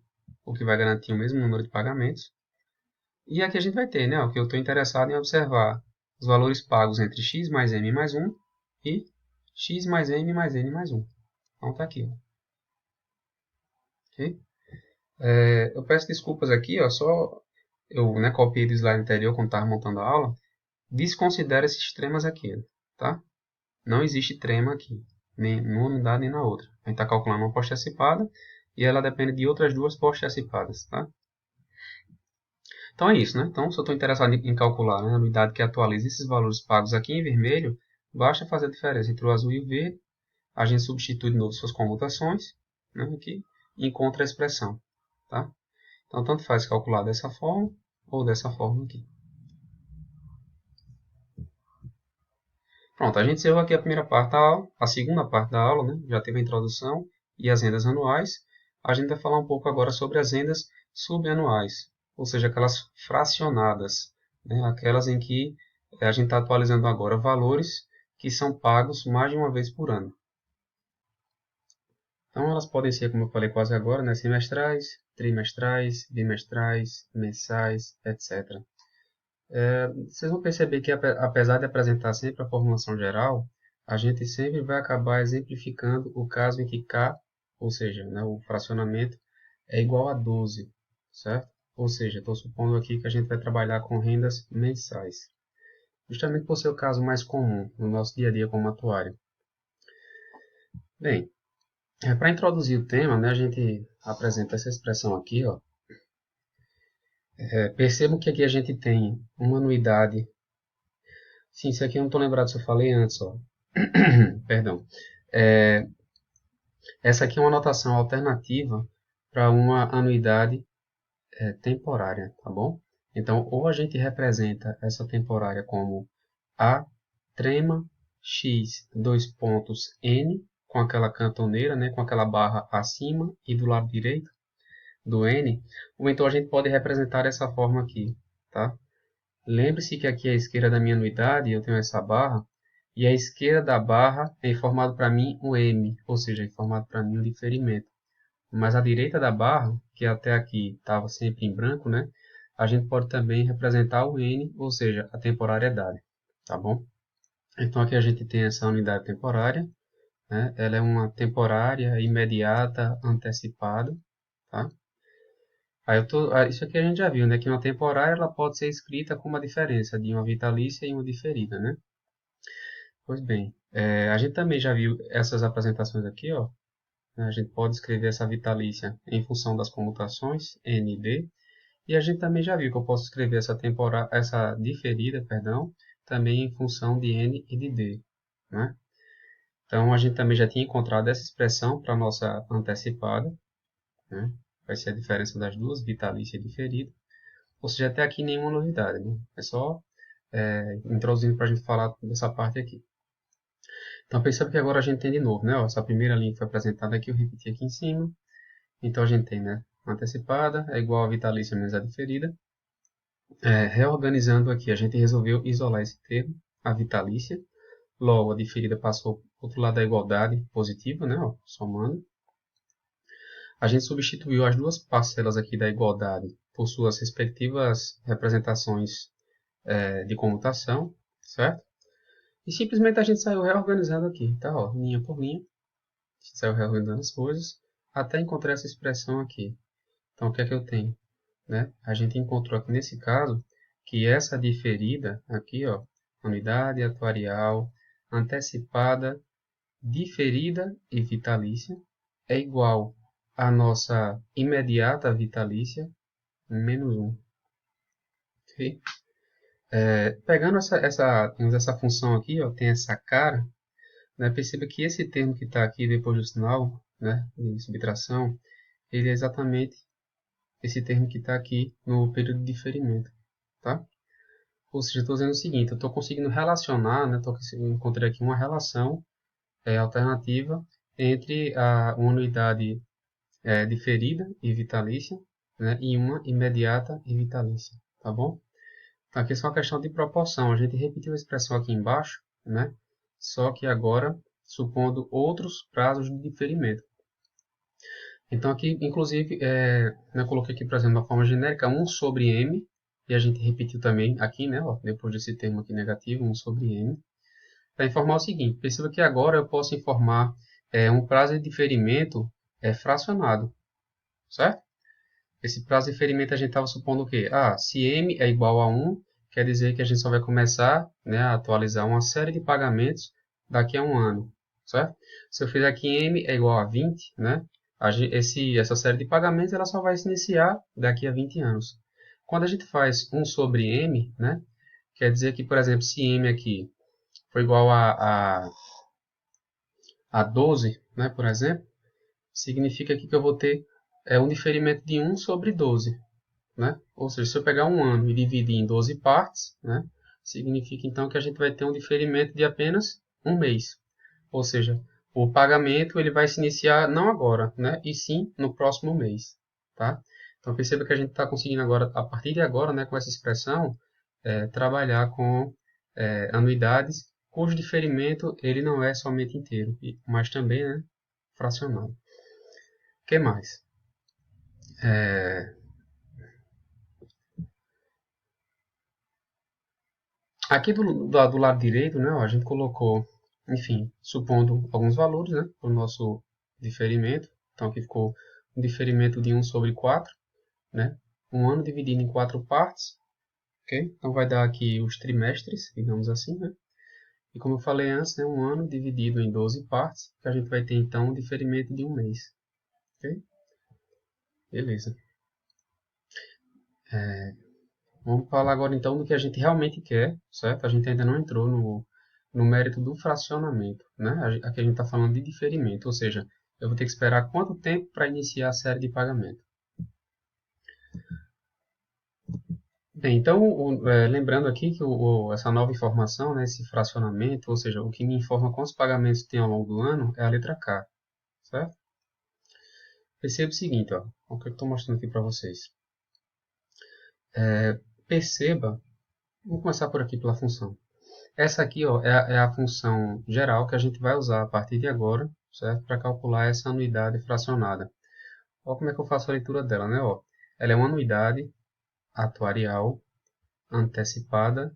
o que vai garantir o mesmo número de pagamentos. E aqui a gente vai ter, né, o que eu estou interessado em observar os valores pagos entre x mais m mais 1 e x mais m mais n mais 1. Então está aqui. Ó. Okay? Eu peço desculpas aqui, ó, só eu copiei do slide anterior quando estava montando a aula. Desconsidera esses tremas aqui, tá? Não existe trema aqui, nem numa unidade nem na outra. A gente está calculando uma pós-antecipada e ela depende de outras duas pós-antecipadas, tá? Então é isso, né? Então, se eu estou interessado em calcular, né, a unidade que atualiza esses valores pagos aqui em vermelho, basta fazer a diferença entre o azul e o verde. A gente substitui de novo suas comutações, né, aqui, e encontra a expressão. Tá? Então, tanto faz calcular dessa forma ou dessa forma aqui. Pronto, a gente encerrou aqui a primeira parte da aula. A segunda parte da aula, né, já teve a introdução e as rendas anuais. A gente vai falar um pouco agora sobre as rendas subanuais, ou seja, aquelas fracionadas, né, aquelas em que a gente está atualizando agora valores que são pagos mais de uma vez por ano. Então, elas podem ser, como eu falei quase agora, né, semestrais, trimestrais, bimestrais, mensais, etc. Vocês vão perceber que, apesar de apresentar sempre a formulação geral, a gente sempre vai acabar exemplificando o caso em que K, ou seja, né, o fracionamento, é igual a 12, certo? Ou seja, estou supondo aqui que a gente vai trabalhar com rendas mensais, justamente por ser o caso mais comum no nosso dia a dia como atuário. Bem, para introduzir o tema, né, a gente apresenta essa expressão aqui, ó. Percebam que aqui a gente tem uma anuidade. Sim, isso aqui eu não estou lembrado se eu falei antes, ó. Perdão. Essa aqui é uma notação alternativa para uma anuidade temporária, tá bom? Então, ou a gente representa essa temporária como A trema x dois pontos n, com aquela cantoneira, né, com aquela barra acima e do lado direito do n, ou então a gente pode representar dessa forma aqui, tá? Lembre-se que aqui à esquerda da minha anuidade eu tenho essa barra, e à esquerda da barra é informado para mim um M, ou seja, é informado para mim um diferimento. Mas à direita da barra, que até aqui estava sempre em branco, né? A gente pode também representar o N, ou seja, a temporariedade, tá bom? Então aqui a gente tem essa unidade temporária, né? Ela é uma temporária, imediata, antecipada, tá? Isso aqui a gente já viu, né? Que uma temporária ela pode ser escrita com uma diferença de uma vitalícia e uma diferida, né? Pois bem, a gente também já viu essas apresentações aqui, ó. A gente pode escrever essa vitalícia em função das comutações N e D. E a gente também já viu que eu posso escrever essa diferida, perdão, também em função de N e de D, né? Então, a gente também já tinha encontrado essa expressão para a nossa antecipada, né? Vai ser a diferença das duas, vitalícia e diferida. Ou seja, até aqui nenhuma novidade, né? É só introduzindo para a gente falar dessa parte aqui. Então, perceba que agora a gente tem de novo, né? Ó, essa primeira linha que foi apresentada aqui, eu repeti aqui em cima. Então, a gente tem, né? Antecipada é igual a vitalícia menos a diferida. Reorganizando aqui, a gente resolveu isolar esse termo, a vitalícia. Logo, a diferida passou para o outro lado da igualdade positiva, né? Ó, somando. A gente substituiu as duas parcelas aqui da igualdade por suas respectivas representações de comutação, certo? E simplesmente a gente saiu reorganizando aqui, tá? Ó, linha por linha. A gente saiu reorganizando as coisas até encontrar essa expressão aqui. Então, o que é que eu tenho? Né? A gente encontrou aqui nesse caso que essa diferida aqui, ó, unidade atuarial antecipada, diferida e vitalícia é igual à nossa imediata vitalícia menos 1. Okay? Pegando essa função aqui, ó, tem essa cara, né? Perceba que esse termo que está aqui depois do sinal, né, de subtração, ele é exatamente esse termo que está aqui no período de diferimento, tá? Ou seja, estou dizendo o seguinte, eu estou conseguindo relacionar, né, encontrei aqui uma relação alternativa entre uma unidade diferida e vitalícia, né, e uma imediata e vitalícia, tá bom? Então, aqui é só uma questão de proporção. A gente repetiu a expressão aqui embaixo, né, só que agora supondo outros prazos de diferimento. Então, aqui, inclusive, eu coloquei aqui, por exemplo, uma forma genérica, 1 sobre m, e a gente repetiu também aqui, né, ó, depois desse termo aqui negativo, 1 sobre m, para informar o seguinte, perceba que agora eu posso informar um prazo de diferimento fracionado, certo? Esse prazo de diferimento a gente estava supondo o quê? Se m é igual a 1, quer dizer que a gente só vai começar, né, a atualizar uma série de pagamentos daqui a um ano, certo? Se eu fizer aqui m é igual a 20, né, essa série de pagamentos ela só vai se iniciar daqui a 20 anos. Quando a gente faz 1 sobre m, né, quer dizer que, por exemplo, se m aqui for igual a 12, né, por exemplo, significa aqui que eu vou ter um diferimento de 1 sobre 12. Né? Ou seja, se eu pegar um ano e dividir em 12 partes, né, significa então que a gente vai ter um diferimento de apenas um mês. Ou seja, o pagamento ele vai se iniciar não agora, né, e sim no próximo mês. Tá? Então perceba que a gente está conseguindo agora, a partir de agora, né, com essa expressão, trabalhar com anuidades cujo diferimento ele não é somente inteiro, mas também fracionado. O que mais? Aqui do lado direito, né, ó, a gente colocou, enfim, supondo alguns valores, né, para o nosso diferimento. Então aqui ficou um diferimento de 1 sobre 4, né, um ano dividido em 4 partes, ok? Então vai dar aqui os trimestres, digamos assim, né? E como eu falei antes, né, um ano dividido em 12 partes, que a gente vai ter então um diferimento de um mês, ok? Beleza. Vamos falar agora então do que a gente realmente quer, certo? A gente ainda não entrou no mérito do fracionamento, né? Aqui a gente está falando de diferimento, ou seja, eu vou ter que esperar quanto tempo para iniciar a série de pagamento. Bem, então, lembrando aqui que essa nova informação, né, esse fracionamento, ou seja, o que me informa quantos pagamentos tem ao longo do ano, é a letra K, certo? Perceba o seguinte, ó, o que eu estou mostrando aqui para vocês. Perceba, vou começar por aqui pela função. Essa aqui, ó, é a função geral que a gente vai usar a partir de agora, certo? Para calcular essa anuidade fracionada. Olha como é que eu faço a leitura dela, né? Ó, ela é uma anuidade atuarial, antecipada,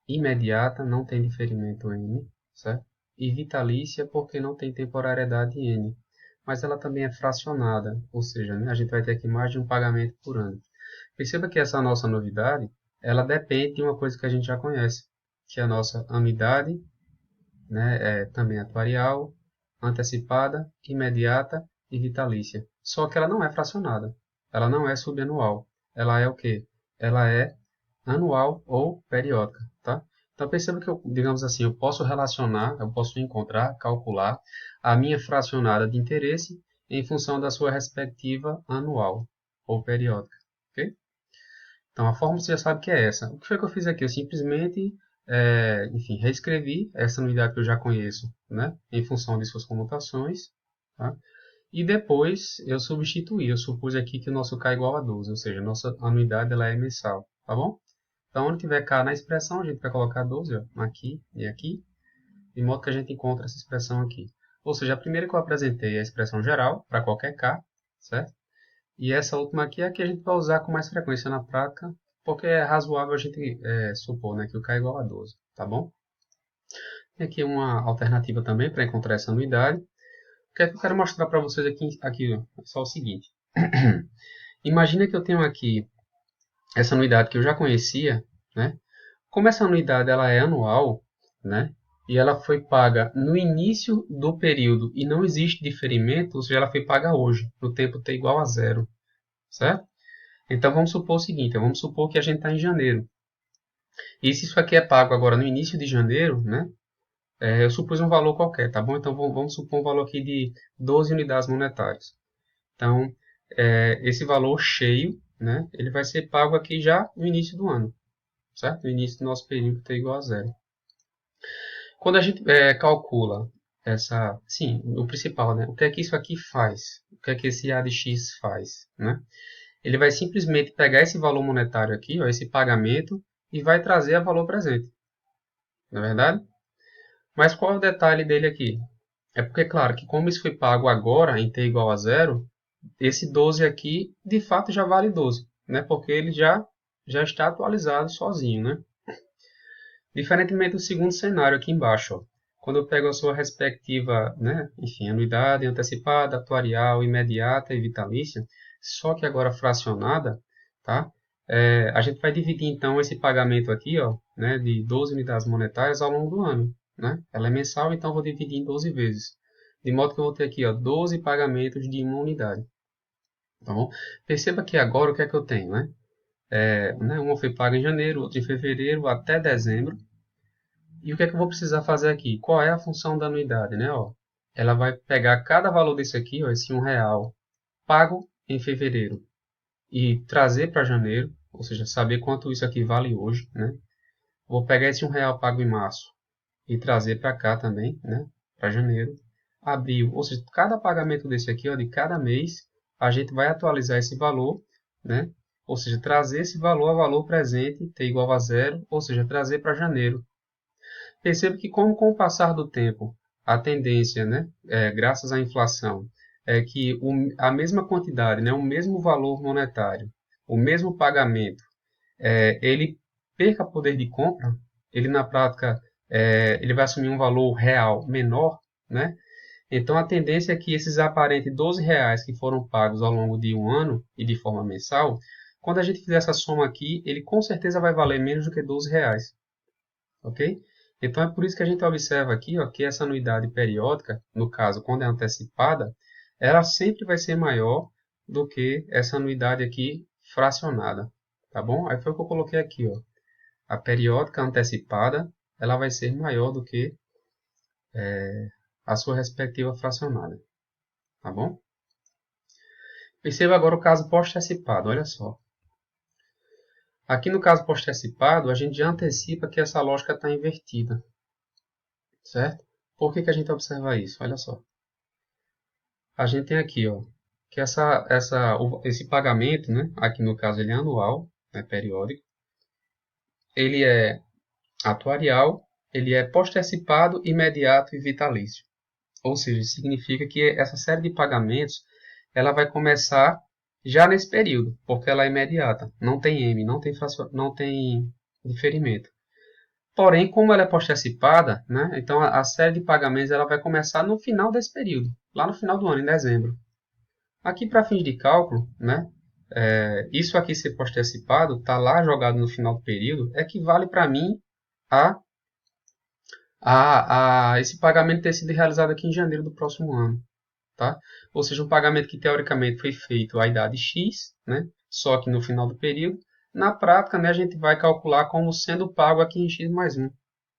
imediata, não tem diferimento N, certo? E vitalícia porque não tem temporariedade N. Mas ela também é fracionada, ou seja, né, a gente vai ter aqui mais de um pagamento por ano. Perceba que essa nossa novidade, ela depende de uma coisa que a gente já conhece, que é a nossa anuidade, né, também atuarial, antecipada, imediata e vitalícia. Só que ela não é fracionada, ela não é subanual. Ela é o quê? Ela é anual ou periódica, tá? Então perceba que eu, digamos assim, eu posso relacionar, eu posso encontrar, calcular a minha fracionada de interesse em função da sua respectiva anual ou periódica, ok? Então a fórmula você já sabe que é essa. O que foi que eu fiz aqui? Eu simplesmente, enfim, reescrevi essa unidade que eu já conheço, né? Em função de suas comutações, tá? E depois eu substituí, eu supus aqui que o nosso K é igual a 12, ou seja, a nossa anuidade ela é mensal, tá bom? Então, onde tiver K na expressão, a gente vai colocar 12, ó, aqui e aqui, de modo que a gente encontra essa expressão aqui. Ou seja, a primeira que eu apresentei é a expressão geral, para qualquer K, certo? E essa última aqui é a que a gente vai usar com mais frequência na prática, porque é razoável a gente supor, né, que o K é igual a 12, tá bom? Tem aqui uma alternativa também para encontrar essa anuidade. O que é que eu quero mostrar para vocês aqui ó, é só o seguinte. Imagina que eu tenho aqui essa anuidade que eu já conhecia, né? Como essa anuidade ela é anual, né? E ela foi paga no início do período e não existe diferimento, ou seja, ela foi paga hoje, no tempo t igual a zero, certo? Então vamos supor o seguinte, vamos supor que a gente está em janeiro. E se isso aqui é pago agora no início de janeiro, né? Eu supus um valor qualquer, tá bom? Então vamos supor um valor aqui de 12 unidades monetárias. Então, esse valor cheio, né? Ele vai ser pago aqui já no início do ano, certo? No início do nosso período t igual a zero. Quando a gente calcula sim, o principal, né? O que é que isso aqui faz? O que é que esse A de x faz, né? Ele vai simplesmente pegar esse valor monetário aqui, ó, esse pagamento, e vai trazer a valor presente, não é verdade? Mas qual é o detalhe dele aqui? É porque, claro, que como isso foi pago agora em t igual a zero, esse 12 aqui, de fato, já vale 12, né? Porque ele já está atualizado sozinho, né? Diferentemente do segundo cenário aqui embaixo, ó, quando eu pego a sua respectiva, né, enfim, anuidade antecipada, atuarial, imediata e vitalícia, só que agora fracionada, tá? A gente vai dividir então esse pagamento aqui, ó, né, de 12 unidades monetárias ao longo do ano, né? Ela é mensal, então eu vou dividir em 12 vezes. De modo que eu vou ter aqui, ó, 12 pagamentos de uma unidade, tá bom? Perceba que agora o que é que eu tenho, né? Uma foi paga em janeiro, outra em fevereiro até dezembro. E o que é que eu vou precisar fazer aqui? Qual é a função da anuidade, né? Ó, ela vai pegar cada valor desse aqui, ó, esse R$ 1, pago em fevereiro, e trazer para janeiro, ou seja, saber quanto isso aqui vale hoje, né? Vou pegar esse R$ 1 pago em março e trazer para cá também, né? Para janeiro. Abril, ou seja, cada pagamento desse aqui, ó, de cada mês, a gente vai atualizar esse valor, né? Ou seja, trazer esse valor a valor presente, t igual a zero, ou seja, trazer para janeiro. Perceba que, como com o passar do tempo, a tendência, né, graças à inflação, é que a mesma quantidade, né, o mesmo valor monetário, o mesmo pagamento, ele perca poder de compra, ele na prática ele vai assumir um valor real menor, né? Então a tendência é que esses aparentes R$ 12 que foram pagos ao longo de um ano e de forma mensal, quando a gente fizer essa soma aqui, ele com certeza vai valer menos do que R$ 12, ok? Então é por isso que a gente observa aqui, ó, que essa anuidade periódica, no caso, quando é antecipada, ela sempre vai ser maior do que essa anuidade aqui fracionada, tá bom? Aí foi o que eu coloquei aqui, ó. A periódica antecipada, ela vai ser maior do que a sua respectiva fracionada. Tá bom? Perceba agora o caso pós-antecipado, olha só. Aqui no caso pós-antecipado, a gente já antecipa que essa lógica está invertida. Certo? Por que a gente observa isso? Olha só. A gente tem aqui, ó, que esse pagamento, né, aqui no caso ele é anual, né, periódico, ele é atuarial, ele é pós-antecipado, imediato e vitalício. Ou seja, significa que essa série de pagamentos ela vai começar já nesse período, porque ela é imediata, não tem M, não tem diferimento. Porém, como ela é pós-antecipada, né, então a série de pagamentos ela vai começar no final desse período, lá no final do ano, em dezembro. Aqui, para fins de cálculo, né, isso aqui ser pós-antecipado, está lá jogado no final do período, equivale para mim a esse pagamento ter sido realizado aqui em janeiro do próximo ano. Tá? Ou seja, um pagamento que teoricamente foi feito à idade X, né? Só que no final do período. Na prática, né, a gente vai calcular como sendo pago aqui em X mais 1.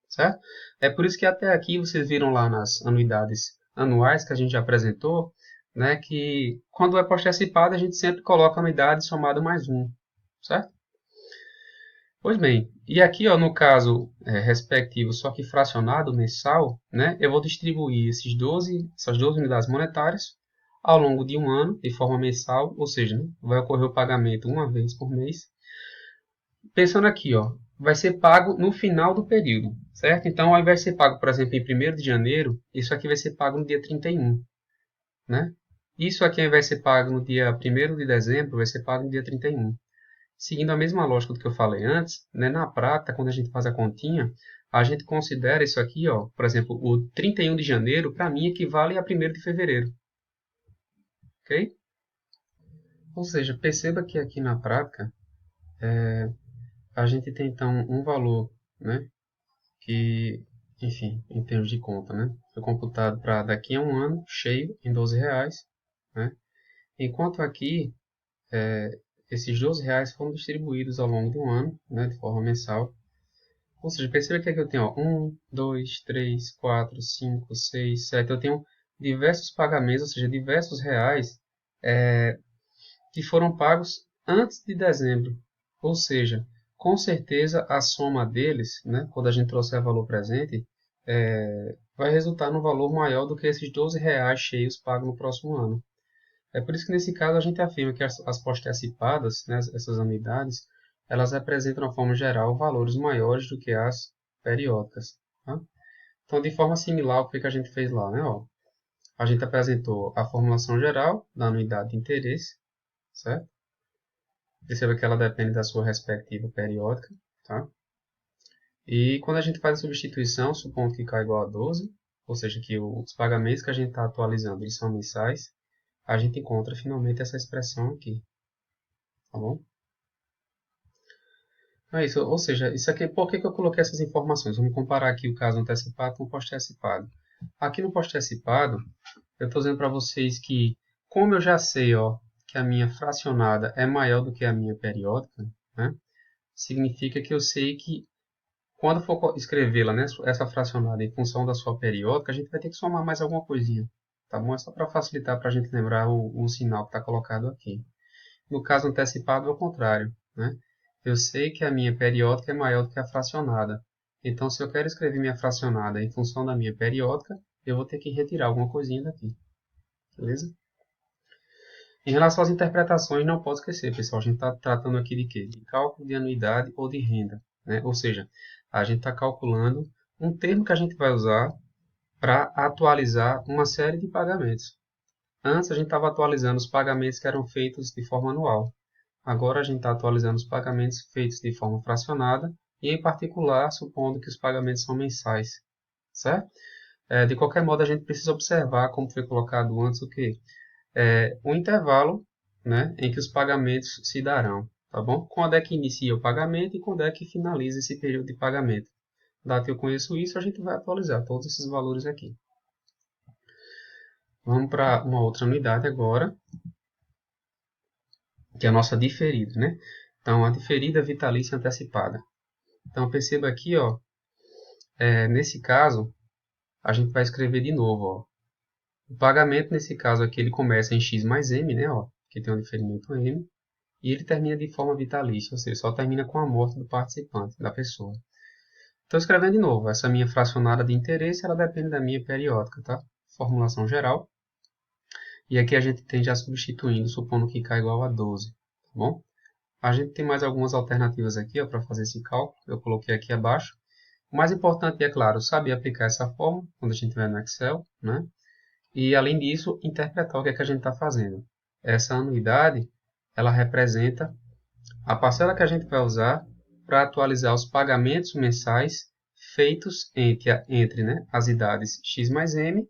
Certo? É por isso que até aqui vocês viram lá nas anuidades anuais que a gente já apresentou, né, que quando é pós-antecipado a gente sempre coloca a anuidade somada mais 1. Certo? Pois bem, e aqui ó, no caso respectivo, só que fracionado mensal, né, eu vou distribuir essas 12 unidades monetárias ao longo de um ano, de forma mensal, ou seja, né, vai ocorrer o pagamento uma vez por mês. Pensando aqui, ó, vai ser pago no final do período, certo? Então, ao invés de ser pago, por exemplo, em 1º de janeiro, isso aqui vai ser pago no dia 31, né? Isso aqui, ao invés de ser pago no dia 1º de dezembro, vai ser pago no dia 31. Seguindo a mesma lógica do que eu falei antes, né, na prática, quando a gente faz a continha, a gente considera isso aqui, ó, por exemplo, o 31 de janeiro, para mim, equivale a 1º de fevereiro. Ok? Ou seja, perceba que aqui na prática, a gente tem então um valor, né, que, enfim, em termos de conta, né, foi computado para daqui a um ano, cheio, em R$ 12, né, enquanto aqui, esses R$ 12 foram distribuídos ao longo do ano, né, de forma mensal. Ou seja, perceba que aqui eu tenho ó, 1, 2, 3, 4, 5, 6, 7. Eu tenho diversos pagamentos, ou seja, diversos reais que foram pagos antes de dezembro. Ou seja, com certeza a soma deles, né, quando a gente trouxer valor presente, vai resultar num valor maior do que esses R$ 12 cheios pagos no próximo ano. É por isso que nesse caso a gente afirma que as pós-antecipadas, né, essas anuidades, elas representam, de forma geral, valores maiores do que as periódicas. Tá? Então, de forma similar ao que a gente fez lá, né? Ó, a gente apresentou a formulação geral da anuidade de interesse, certo? Perceba que ela depende da sua respectiva periódica. Tá? E quando a gente faz a substituição, supondo que cai igual a 12, ou seja, que os pagamentos que a gente está atualizando eles são mensais, a gente encontra finalmente essa expressão aqui. Tá bom? É isso, ou seja, isso aqui, por que eu coloquei essas informações? Vamos comparar aqui o caso antecipado com o pós-antecipado. Aqui no pós-antecipado, eu estou dizendo para vocês que, como eu já sei ó, que a minha fracionada é maior do que a minha periódica, né, significa que eu sei que quando for escrevê-la, né, essa fracionada em função da sua periódica, a gente vai ter que somar mais alguma coisinha. Tá bom? É só para facilitar para a gente lembrar o sinal que está colocado aqui. No caso antecipado, é o contrário, né? Eu sei que a minha periódica é maior do que a fracionada. Então, se eu quero escrever minha fracionada em função da minha periódica, eu vou ter que retirar alguma coisinha daqui. Beleza? Em relação às interpretações, não pode esquecer, pessoal. A gente está tratando aqui de quê? De cálculo de anuidade ou de renda. Né? Ou seja, a gente está calculando um termo que a gente vai usar para atualizar uma série de pagamentos. Antes, a gente estava atualizando os pagamentos que eram feitos de forma anual. Agora a gente está atualizando os pagamentos feitos de forma fracionada e, em particular, supondo que os pagamentos são mensais, certo? De qualquer modo, a gente precisa observar, como foi colocado antes, o que? O intervalo, né, em que os pagamentos se darão, tá bom? Quando é que inicia o pagamento e quando é que finaliza esse período de pagamento. Dado que eu conheço isso, a gente vai atualizar todos esses valores aqui. Vamos para uma outra unidade agora, que é a nossa diferida, né? Então, a diferida vitalícia antecipada. Então, perceba aqui, ó, nesse caso, a gente vai escrever de novo, ó. O pagamento, nesse caso aqui, ele começa em x mais m, né, ó, que tem um diferimento m, e ele termina de forma vitalícia, ou seja, só termina com a morte do participante, da pessoa. Estou escrevendo de novo, essa minha fracionada de interesse, ela depende da minha periódica, tá? Formulação geral. E aqui a gente tem já substituindo, supondo que k igual a 12, tá bom? A gente tem mais algumas alternativas aqui para fazer esse cálculo, eu coloquei aqui abaixo. O mais importante é, claro, saber aplicar essa fórmula, quando a gente estiver no Excel, né? E, além disso, interpretar o que é que a gente está fazendo. Essa anuidade, ela representa a parcela que a gente vai usar para atualizar os pagamentos mensais feitos entre né, as idades x mais m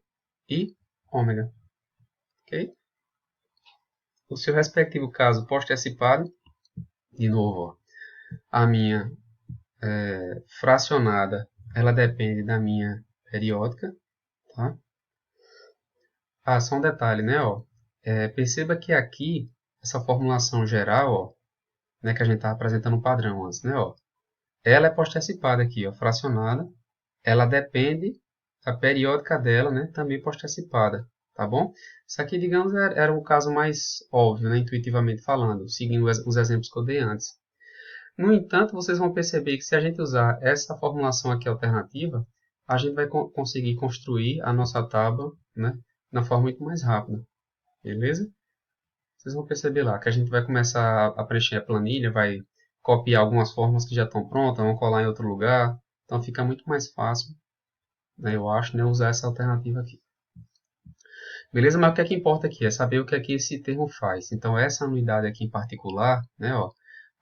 e ômega. Okay? O seu respectivo caso pós-antecipado, de novo, ó, a minha fracionada, ela depende da minha periódica, tá? Ah, só um detalhe, né, ó. Perceba que aqui, essa formulação geral, ó, né, que a gente estava apresentando um padrão antes, né, ó, ela é pós-antecipada aqui, ó, fracionada, ela depende da periódica dela, né, também pós-antecipada, tá bom? Isso aqui, digamos, era o caso mais óbvio, né, intuitivamente falando, seguindo os exemplos que eu dei antes. No entanto, vocês vão perceber que se a gente usar essa formulação aqui alternativa, a gente vai conseguir construir a nossa tábua, né, na forma muito mais rápida, beleza? Vocês vão perceber lá que a gente vai começar a preencher a planilha, vai copiar algumas fórmulas que já estão prontas, vamos colar em outro lugar, então fica muito mais fácil, né, eu acho, né, usar essa alternativa aqui. Beleza? Mas o que é que importa aqui? É saber o que é que esse termo faz. Então, essa anuidade aqui em particular, né, ó,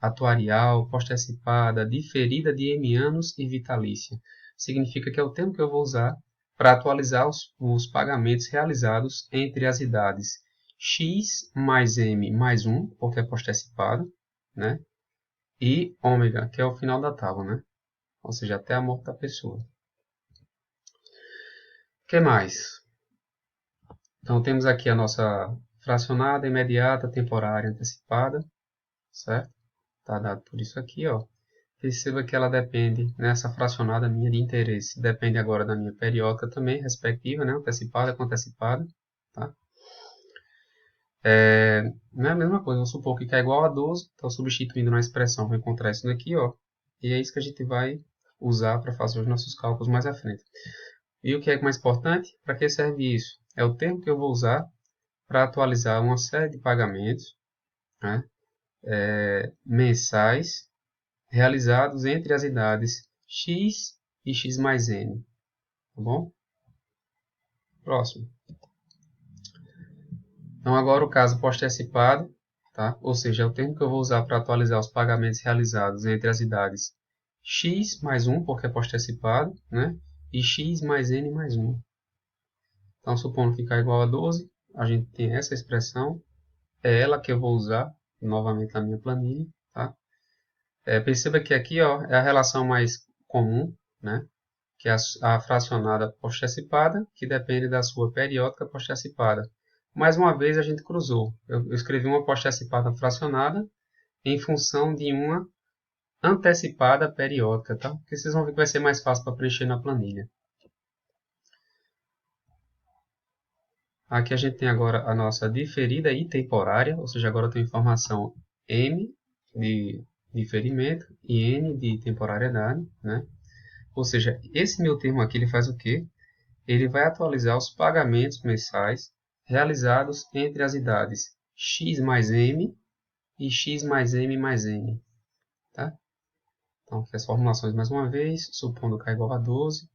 atuarial, pós-antecipada, diferida de M anos e vitalícia. Significa que é o termo que eu vou usar para atualizar os pagamentos realizados entre as idades x mais m mais 1, porque é pós-antecipado, né? E ômega, que é o final da tábua, né? Ou seja, até a morte da pessoa. O que mais? Então, temos aqui a nossa fracionada, imediata, temporária, antecipada, certo? Está dado por isso aqui, ó. Perceba que ela depende, nessa fracionada minha de interesse, depende agora da minha periódica também, respectiva, né? Antecipada com antecipada, tá? Não é a mesma coisa, vamos supor que é igual a 12, então substituindo na expressão, vou encontrar isso daqui, ó. E é isso que a gente vai usar para fazer os nossos cálculos mais à frente. E o que é mais importante? Para que serve isso? É o termo que eu vou usar para atualizar uma série de pagamentos, né, mensais realizados entre as idades x e x mais n. Tá bom? Próximo. Então, agora o caso pós-antecipado, tá? Ou seja, é o termo que eu vou usar para atualizar os pagamentos realizados entre as idades x mais 1, porque é pós-antecipado, né? E x mais n mais 1. Então, supondo ficar igual a 12, a gente tem essa expressão, é ela que eu vou usar novamente na minha planilha, tá? Perceba que aqui, ó, é a relação mais comum, né? Que é a fracionada pós-antecipada, que depende da sua periódica pós-antecipada. Mais uma vez a gente cruzou. Eu escrevi uma pós-antecipada fracionada em função de uma antecipada periódica, tá? Porque vocês vão ver que vai ser mais fácil para preencher na planilha. Aqui a gente tem agora a nossa diferida e temporária, ou seja, agora tem informação M de diferimento e N de temporariedade, né? Ou seja, esse meu termo aqui ele faz o quê? Ele vai atualizar os pagamentos mensais realizados entre as idades x mais m e x mais m mais n. Tá? Então, aqui as formulações mais uma vez, supondo k igual a 12.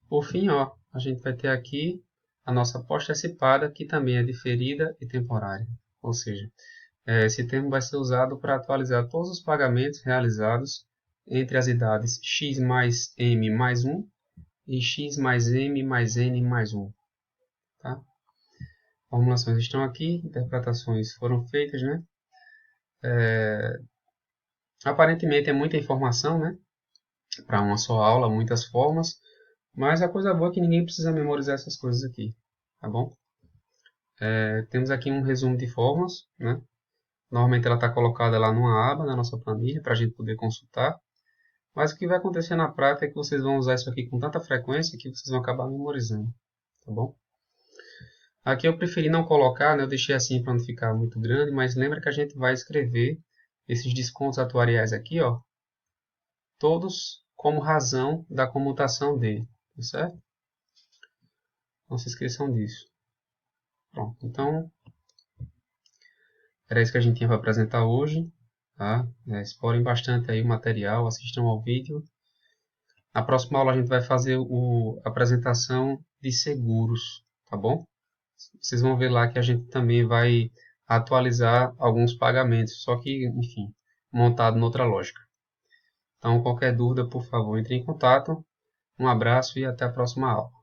Por fim, ó, a gente vai ter aqui a nossa pós-antecipada, que também é diferida e temporária. Ou seja, esse termo vai ser usado para atualizar todos os pagamentos realizados entre as idades x mais m mais 1 e x mais m mais n mais 1. Tá? Formulações estão aqui, interpretações foram feitas, né? Aparentemente é muita informação, né? Para uma só aula, muitas formas, mas a coisa boa é que ninguém precisa memorizar essas coisas aqui, tá bom? Temos aqui um resumo de fórmulas, né? Normalmente ela está colocada lá numa aba na nossa planilha para a gente poder consultar. Mas o que vai acontecer na prática é que vocês vão usar isso aqui com tanta frequência que vocês vão acabar memorizando, tá bom? Aqui eu preferi não colocar, né? Eu deixei assim para não ficar muito grande, mas lembra que a gente vai escrever esses descontos atuariais aqui, ó, todos como razão da comutação D, tá certo? Não se esqueçam disso. Pronto, então era isso que a gente tinha para apresentar hoje, tá? Explorem bastante aí o material, assistam ao vídeo. Na próxima aula a gente vai fazer a apresentação de seguros, tá bom? Vocês vão ver lá que a gente também vai atualizar alguns pagamentos, só que, enfim, montado noutra lógica. Então, qualquer dúvida, por favor, entre em contato. Um abraço e até a próxima aula.